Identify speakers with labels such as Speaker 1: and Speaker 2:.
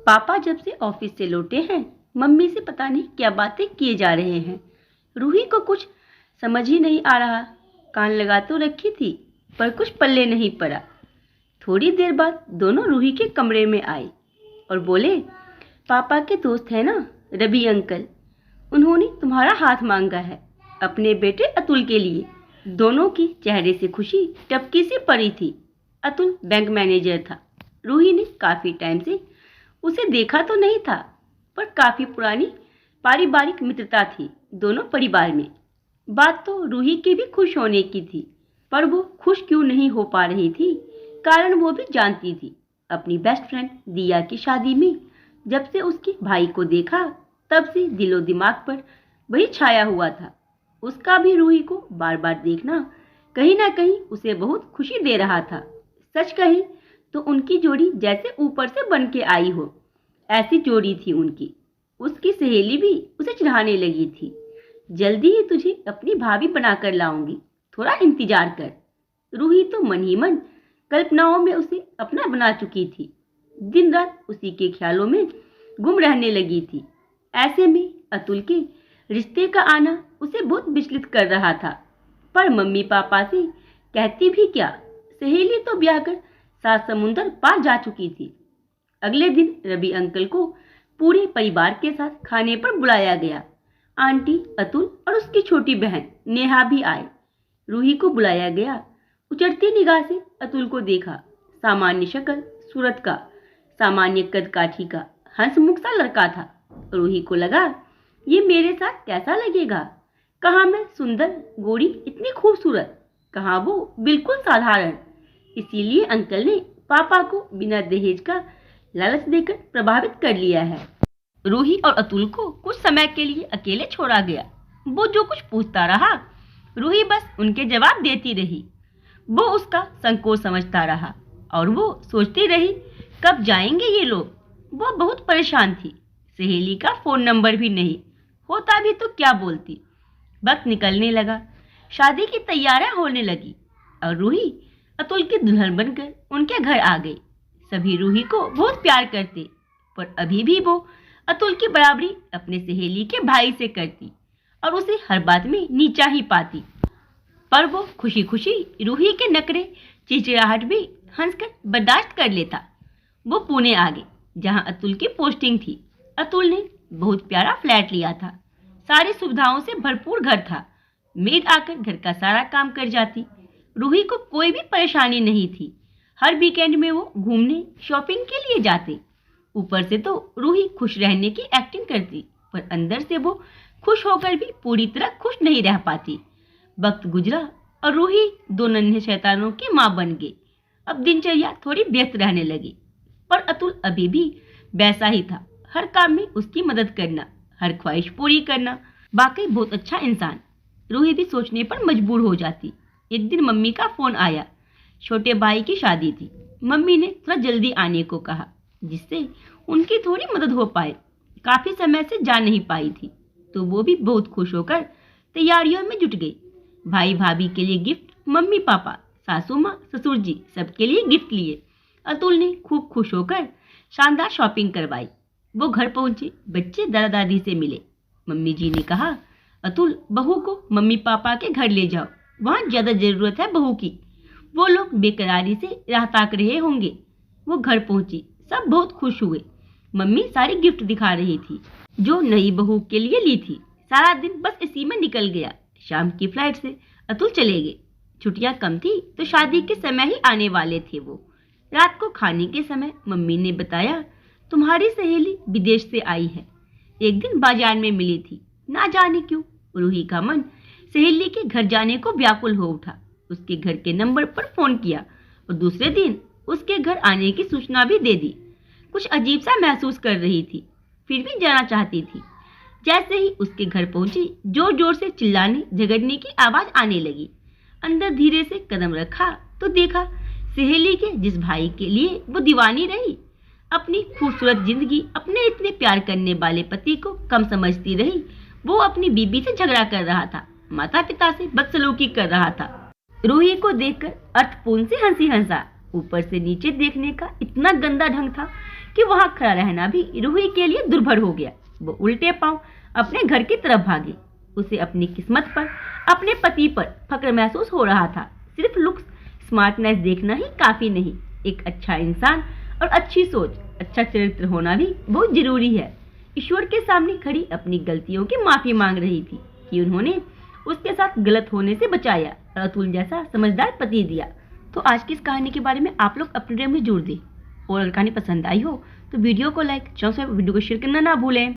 Speaker 1: पापा जब से ऑफिस से लौटे हैं, मम्मी से पता नहीं क्या बातें किए जा रहे हैं। रूही को कुछ समझ ही नहीं आ रहा। कान लगा तो रखी थी, पर कुछ पल्ले नहीं पड़ा। थोड़ी देर बाद दोनों रूही के कमरे में आए और बोले, पापा के दोस्त है ना, रवि अंकल, उन्होंने तुम्हारा हाथ मांगा है अपने बेटे अतुल के लिए। दोनों की चेहरे से खुशी टपकी सी पड़ी थी। अतुल बैंक मैनेजर था। रूही ने काफी टाइम से उसे देखा तो नहीं था, पर काफी पुरानी पारिवारिक मित्रता थी दोनों परिवार में। बात तो रूही के भी खुश होने की थी, पर वो खुश क्यों नहीं हो पा रही थी, कारण वो भी जानती थी। अपनी बेस्ट फ्रेंड दिया की शादी में जब से उसके भाई को देखा, तब से दिलो दिमाग पर वही छाया हुआ था। उसका भी रूही को बार बार देखना कहीं ना कहीं उसे बहुत खुशी दे रहा था। सच कहें तो उनकी जोड़ी जैसे ऊपर से बन के आई हो, ऐसी जोड़ी थी उनकी। उसकी सहेली भी उसे चिढ़ाने लगी थी, जल्दी ही तुझे अपनी भाभी बनाकर लाऊंगी, थोड़ा इंतजार कर। रूही तो मन ही मन कल्पनाओं में उसे अपना बना चुकी थी, दिन रात उसी के ख्यालों में गुम रहने लगी थी। ऐसे में अतुल के रिश्ते का आना उसे बहुत विचलित कर रहा था। पर मम्मी पापा से कहती भी क्या, सहेली तो ब्याह कर 7 समुंदर पार जा चुकी थी। अगले दिन रवि अंकल को पूरे परिवार के साथ खाने पर बुलाया गया। आंटी, अतुल और उसकी छोटी बहन नेहा भी आए। रूही को बुलाया गया। उचटती निगाह से अतुल को देखा। सामान्य शक्ल सूरत का, सामान्य कद काठी का, हंसमुख सा लड़का था। रूही को लगा, ये मेरे साथ कैसा लगेगा। कहाँ मैं सुंदर, गोरी, इतनी खूबसूरत, कहाँ वो बिल्कुल साधारण। इसीलिए अंकल ने पापा को बिना दहेज का लालच देकर प्रभावित कर लिया है। रूही और अतुल को कुछ समय के लिए अकेले छोड़ा गया। वो जो कुछ पूछता रहा, रूही बस उनके जवाब देती रही। वो उसका संकोच समझता रहा और वो सोचती रही, कब जाएंगे ये लोग। वो बहुत परेशान थी। सहेली का फोन नंबर भी नहीं, होता भी तो क्या बोलती। वक्त निकलने लगा, शादी की तैयारियां होने लगी और रूही अतुल की दुल्हन बनकर उनके घर आ गई। सभी रूही को बहुत प्यार करते, पर अभी भी वो अतुल की बराबरी अपने सहेली के भाई से करती और उसे हर बात में नीचा ही पाती। पर वो खुशी खुशी रूही के नखरे चिड़चिड़ाहट भी हंसकर बर्दाश्त कर लेता। वो पुणे आ गए, जहाँ अतुल की पोस्टिंग थी। अतुल ने बहुत प्यारा फ्लैट लिया था। सारी सुविधाओं से भरपूर घर था। मेड आकर घर का सारा काम कर जाती। रूही को कोई भी परेशानी नहीं थी। हर वीकेंड में वो घूमने शॉपिंग के लिए जाते। ऊपर से तो रूही खुश रहने की एक्टिंग करती, पर अंदर से वो खुश होकर भी पूरी तरह खुश नहीं रह पाती। वक्त गुजरा और रूही 2 नन्हे शैतानों की माँ बन गई। अब दिनचर्या थोड़ी व्यस्त रहने लगी, पर अतुल अभी भी वैसा ही था। हर काम में उसकी मदद करना, हर ख्वाहिश पूरी करना। वाकई बहुत अच्छा इंसान। रूही भी सोचने पर मजबूर हो जाती। एक दिन मम्मी का फोन आया। छोटे भाई की शादी थी। मम्मी ने थोड़ा जल्दी आने को कहा, जिससे उनकी थोड़ी मदद हो पाए। काफी समय से जा नहीं पाई थी, तो वो भी बहुत खुश होकर तैयारियों में जुट गई। भाई भाभी के लिए गिफ्ट, मम्मी पापा, सासू माँ, ससुर जी सबके लिए गिफ्ट लिए। अतुल ने खूब खुश होकर शानदार शॉपिंग करवाई। वो घर पहुंचे, बच्चे दादा दादी से मिले। मम्मी जी ने कहा, अतुल, बहू को मम्मी पापा के घर ले जाओ, वहाँ ज्यादा जरूरत है बहू की। वो लोग बेकरारी से राह ताक रहे होंगे। वो घर पहुंची, सब बहुत खुश हुए। मम्मी सारी गिफ्ट दिखा रही थी जो नई बहू के लिए ली थी। सारा दिन बस इसी में निकल गया। शाम की फ्लाइट से अतुल चले गए। छुट्टियां कम थी तो शादी के समय ही आने वाले थे वो। रात को खाने के समय मम्मी ने बताया, तुम्हारी सहेली विदेश से आई है। एक दिन बाजार में मिली थी। ना जाने क्यों रूही का मन सहेली के घर जाने को व्याकुल हो उठा। उसके घर के नंबर पर फोन किया और दूसरे दिन उसके घर आने की सूचना भी दे दी। कुछ अजीब सा महसूस कर रही थी, फिर भी जाना चाहती थी। जैसे ही उसके घर पहुंची, जोर जोर से चिल्लाने झगड़ने की आवाज आने लगी। अंदर धीरे से कदम रखा तो देखा, सहेली के जिस भाई के लिए वो दीवानी रही, अपनी खूबसूरत जिंदगी अपने इतने प्यार करने वाले पति को कम समझती रही, वो अपनी बीबी से झगड़ा कर रहा था, माता पिता से बदसलूकी कर रहा था। रूही को देखकर अर्थपूर्ण से हंसी हंसा। ऊपर से नीचे देखने का इतना गंदा ढंग था कि वहां खड़ा रहना भी रूही के लिए दुर्भर हो गया। वो उल्टे पांव अपने घर की तरफ भागी। उसे अपनी किस्मत पर, अपने पति पर फक्र महसूस हो रहा था। सिर्फ लुक्स, स्मार्टनेस देखना ही काफी नहीं, एक अच्छा इंसान और अच्छी सोच, अच्छा चरित्र होना भी बहुत जरूरी है। ईश्वर के सामने खड़ी अपनी गलतियों की माफी मांग रही थी कि उन्होंने उसके साथ गलत होने से बचाया और अतुल जैसा समझदार पति दिया। तो आज की इस कहानी के बारे में आप लोग अपने में जोड़ दें, और अगर कहानी पसंद आई हो तो वीडियो को लाइक, वीडियो को शेयर करना ना भूलें।